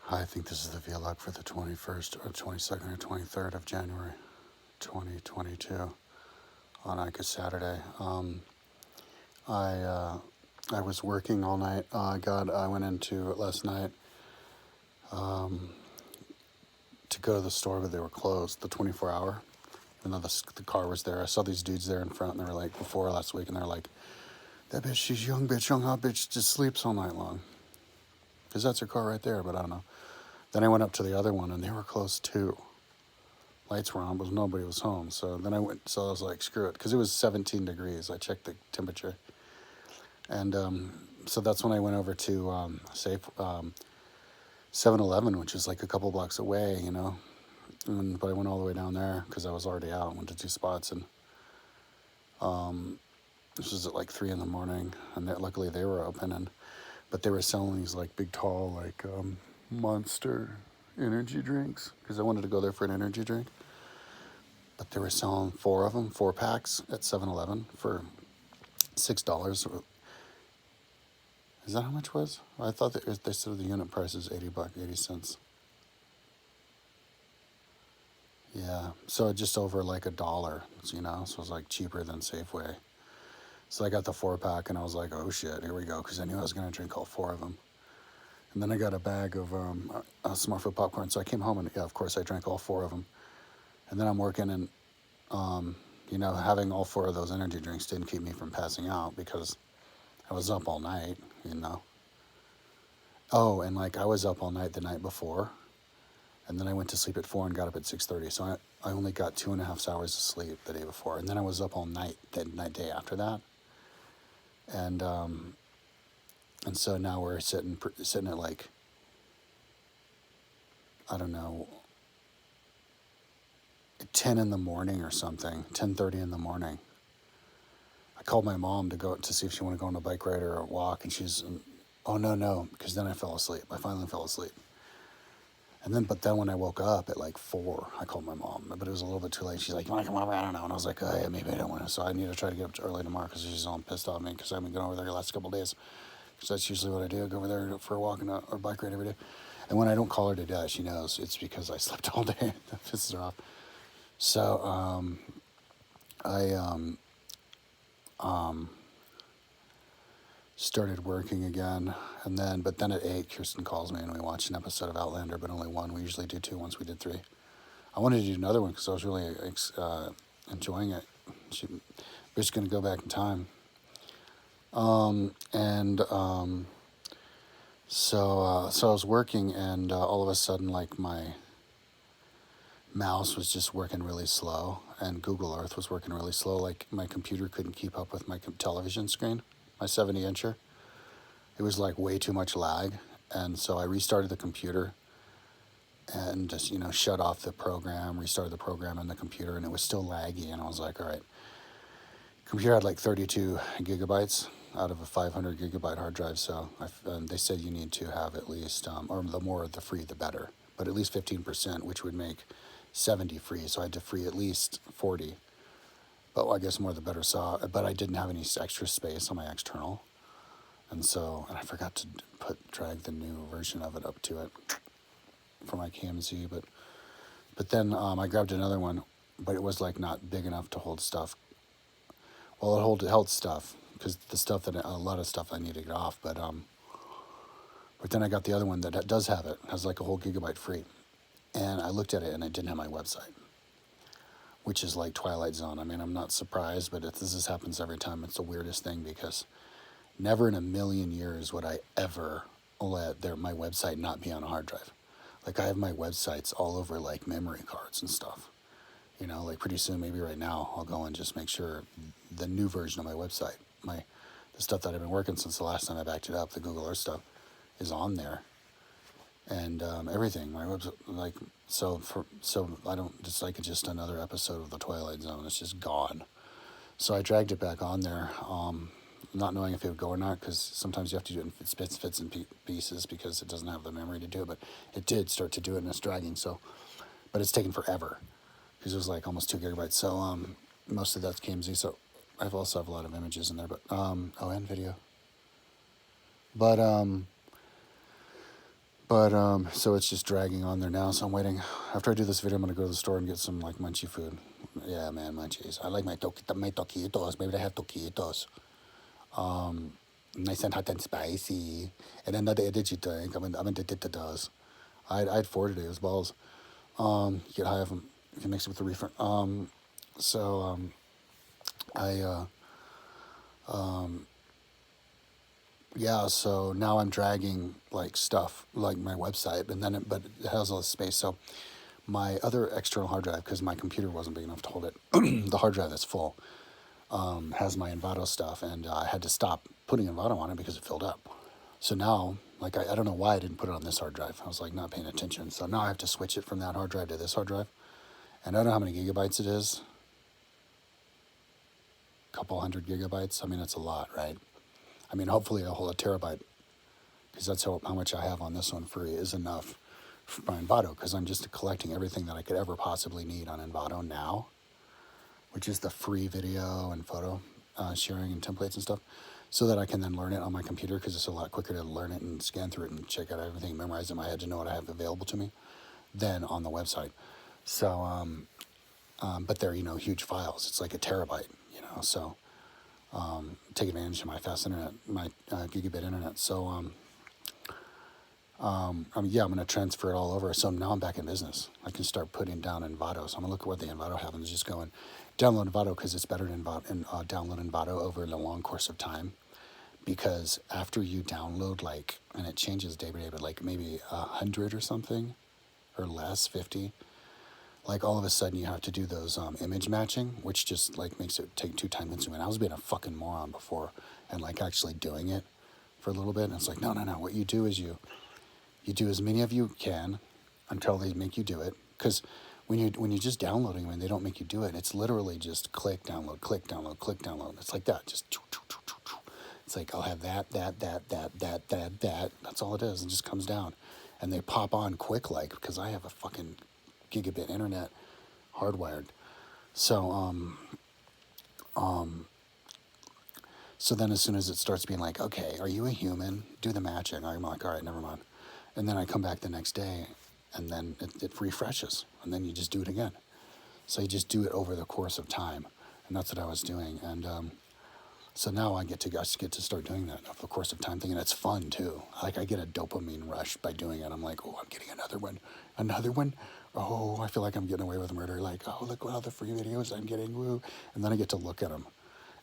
I think this is the vlog for the 21st or 22nd or 23rd of January 2022 on like a Saturday. I was working all night. I went into it last night to go to the store, but they were closed, the 24-hour. Even though the car was there, I saw these dudes there in front, and they were like, before last week, and they're like, that bitch, she's young hot bitch, just sleeps all night long. Because that's her car right there, but I don't know. Then I went up to the other one, and they were closed too. Lights were on, but nobody was home. So then I was like, screw it, because it was 17 degrees. I checked the temperature. And so that's when I went over to 7-Eleven, which is like a couple blocks away, you know. But I went all the way down there because I was already out. Went to two spots, and this was at like 3 in the morning, and luckily they were open. But they were selling these like big, tall, like Monster energy drinks because I wanted to go there for an energy drink. But they were selling 4 of them, 4 packs at 7-Eleven for $6. Is that how much it was? I thought they said the unit price is $80. Yeah, so just over like $1, you know, so it was like cheaper than Safeway. So I got the 4-pack, and I was like, oh shit, here we go, because I knew I was going to drink all 4 of them. And then I got a bag of Smurfit popcorn, so I came home, and yeah, of course I drank all 4 of them. And then I'm working, and you know, having all 4 of those energy drinks didn't keep me from passing out because I was up all night, you know. Oh, and like I was up all night the night before, and then I went to sleep at 4 and got up at 6:30. So I only got 2.5 hours of sleep the day before, and then I was up all night the day after that. And so now we're sitting at like, I don't know, 10 in the morning or something, 10:30 in the morning. I called my mom to go to see if she wanted to go on a bike ride or a walk, and she's, oh no, because then I fell asleep. I finally fell asleep. But then when I woke up at like 4, I called my mom, but it was a little bit too late. She's like, you want to come over? I don't know. And I was like, oh yeah, maybe I don't want to. So I need to try to get up early tomorrow because she's all pissed off at me because I haven't been over there the last couple of days. Because that's usually what I do. I go over there for a walk or bike ride every day. And when I don't call her to do it, she knows it's because I slept all day. That pisses her off. So I started working again, but then at 8, Kirsten calls me and we watched an episode of Outlander, but only one. We usually do 2. Once we did 3. I wanted to do another one because I was really enjoying it. We're just going to go back in time. So I was working, and all of a sudden, like, my mouse was just working really slow, and Google Earth was working really slow. Like, my computer couldn't keep up with my television screen, my 70-incher. It was like way too much lag, and so I restarted the computer and just, you know, shut off the program, restarted the program in the computer, and it was still laggy, and I was like, all right. Computer had like 32 gigabytes out of a 500 gigabyte hard drive, so they said you need to have at least, or the more the free, the better, but at least 15%, which would make 70 free, so I had to free at least 40, but I guess more the better. But I didn't have any extra space on my external, and I forgot to drag the new version of it up to it for my KMZ, but then I grabbed another one, but it was like not big enough to hold stuff. Well, it held stuff because a lot of stuff I need to get off, but then I got the other one that does have it, has like a whole gigabyte free, and I looked at it and it didn't have my website, which is like Twilight Zone. I mean, I'm not surprised, but this happens every time. It's the weirdest thing because never in a million years would I ever let my website not be on a hard drive. Like, I have my websites all over like memory cards and stuff. You know, like pretty soon, maybe right now, I'll go and just make sure the new version of my website, the stuff that I've been working since the last time I backed it up, the Google Earth stuff, is on there, and everything. My website, like, so I don't. It's like just another episode of the Twilight Zone. It's just gone. So I dragged it back on there, not knowing if it would go or not, because sometimes you have to do it in fits and pieces because it doesn't have the memory to do it. But it did start to do it, and it's dragging. So, but it's taken forever. Because it was like almost 2 gigabytes. So most of that's KMZ. So I also have a lot of images in there, but and video. But But so it's just dragging on there now. So I'm waiting. After I do this video, I'm gonna go to the store and get some like munchy food. Yeah, man, munchies. I like my taquitos. Maybe they have taquitos. Nice and hot and spicy. And another energy drink. I'm addicted to those. I had 4 today. It was balls. You get high of them. You can mix it with the reefer. So I yeah. So now I'm dragging like stuff like my website, and then but it has all this space. So my other external hard drive, because my computer wasn't big enough to hold it, the hard drive that's full has my Envato stuff, and I had to stop putting Envato on it because it filled up. So now, like, I don't know why I didn't put it on this hard drive. I was like not paying attention. So now I have to switch it from that hard drive to this hard drive. And I don't know how many gigabytes it is. A couple hundred gigabytes. I mean, it's a lot, right? I mean, hopefully a whole terabyte, because that's how much I have on this one free is enough for my Envato, because I'm just collecting everything that I could ever possibly need on Envato now, which is the free video and photo sharing and templates and stuff, so that I can then learn it on my computer, because it's a lot quicker to learn it and scan through it and check out everything, memorize it in my head to know what I have available to me than on the website. So, but they're, huge files. It's like a terabyte, so take advantage of my fast internet, my gigabit internet. So, yeah, I'm going to transfer it all over. So now I'm back in business. I can start putting down Envato. So I'm going to look at what the Envato have and just go and download Envato, because it's better to download Envato over a long course of time. Because after you download, like, and it changes day by day, but like maybe 100 or something, or less, 50, like all of a sudden you have to do those image matching, which just like makes it take 2 time consuming. I was being a fucking moron before and like actually doing it for a little bit. And it's like, no. What you do is you do as many of you can until they make you do it. Because when you're just downloading them and they don't make you do it, it's literally just click, download, click, download, click, download. It's like that, just it's like I'll have that. That's all it is. It just comes down. And they pop on quick, like, because I have a fucking gigabit internet hardwired. So so then as soon as it starts being like, okay, are you a human? Do the matching. I'm like, all right, never mind. And then I come back the next day, and then it refreshes, and then you just do it again. So you just do it over the course of time, and that's what I was doing. And so now I get to start doing that over the course of time, thinking it's fun too. Like I get a dopamine rush by doing it. I'm like, oh, I'm getting another one. Oh, I feel like I'm getting away with murder. Like, oh, look what other free videos I'm getting, woo. And then I get to look at them,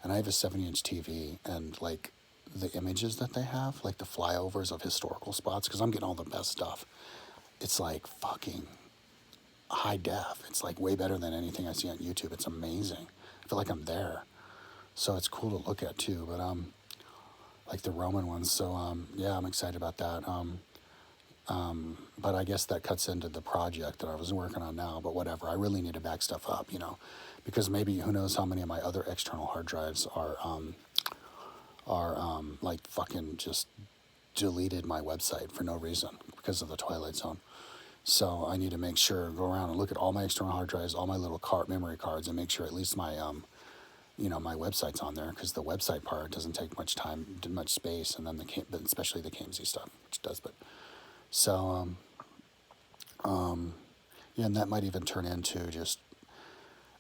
and I have a 70-inch TV, and like the images that they have, like the flyovers of historical spots, because I'm getting all the best stuff. It's like fucking high def. It's like way better than anything I see on YouTube. It's amazing. I feel like I'm there. So it's cool to look at too, but like the Roman ones. So yeah, I'm excited about that. But I guess that cuts into the project that I was working on now. But whatever, I really need to back stuff up, because maybe who knows how many of my other external hard drives are like fucking just deleted my website for no reason because of the Twilight Zone. So I need to make sure, go around and look at all my external hard drives, all my little memory cards, and make sure at least my my website's on there, because the website part doesn't take much time, much space, and then but especially the KMZ stuff, which does. But so yeah, and that might even turn into just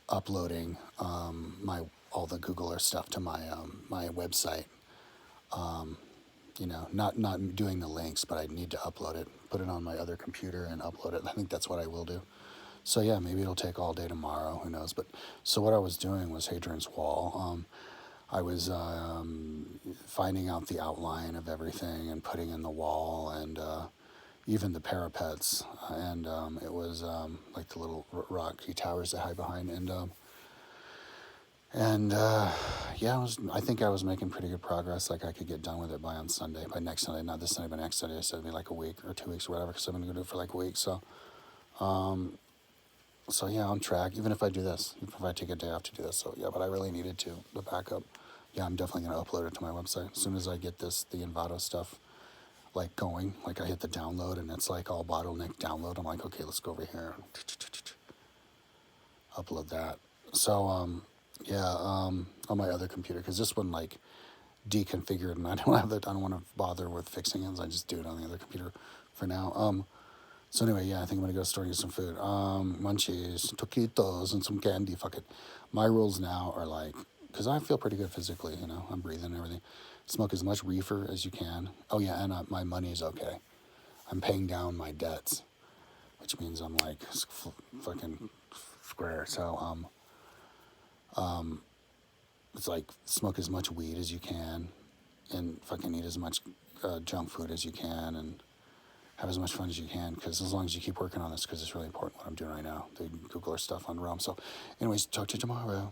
uploading all the Google Earth stuff to my my website. Not doing the links, but I need to upload it, put it on my other computer and upload it. I think that's what I will do. So yeah, maybe it'll take all day tomorrow, who knows. But so what I was doing was Hadrian's Wall. I was finding out the outline of everything and putting in the wall, and even the parapets, and it was like the little rocky towers they hide behind, and yeah, I think I was making pretty good progress. Like I could get done with it by next Sunday, not this Sunday, but next Sunday. I said it'd be like a week or 2 weeks or whatever, because I'm going to do it for like a week. So yeah, on track. Even if I do this, even if I take a day off to do this. So yeah, but I really needed the backup. Yeah, I'm definitely going to upload it to my website as soon as I get the Envato stuff like going. Like I hit the download, and it's like all bottleneck download. I'm like, okay, let's go over here, upload that. So yeah, on my other computer, because this one like deconfigured, and I don't want to bother with fixing it. So I just do it on the other computer for now. So anyway, yeah, I think I'm gonna go to the store and get some food. Munchies, taquitos, and some candy. Fuck it. My rules now are like, because I feel pretty good physically, you know, I'm breathing and everything. Smoke as much reefer as you can. Oh yeah, and my money is okay. I'm paying down my debts, which means I'm like fucking square. So it's like smoke as much weed as you can, and fucking eat as much junk food as you can, and have as much fun as you can, because as long as you keep working on this, because it's really important what I'm doing right now, the Googler stuff on Rome. So anyways, talk to you tomorrow.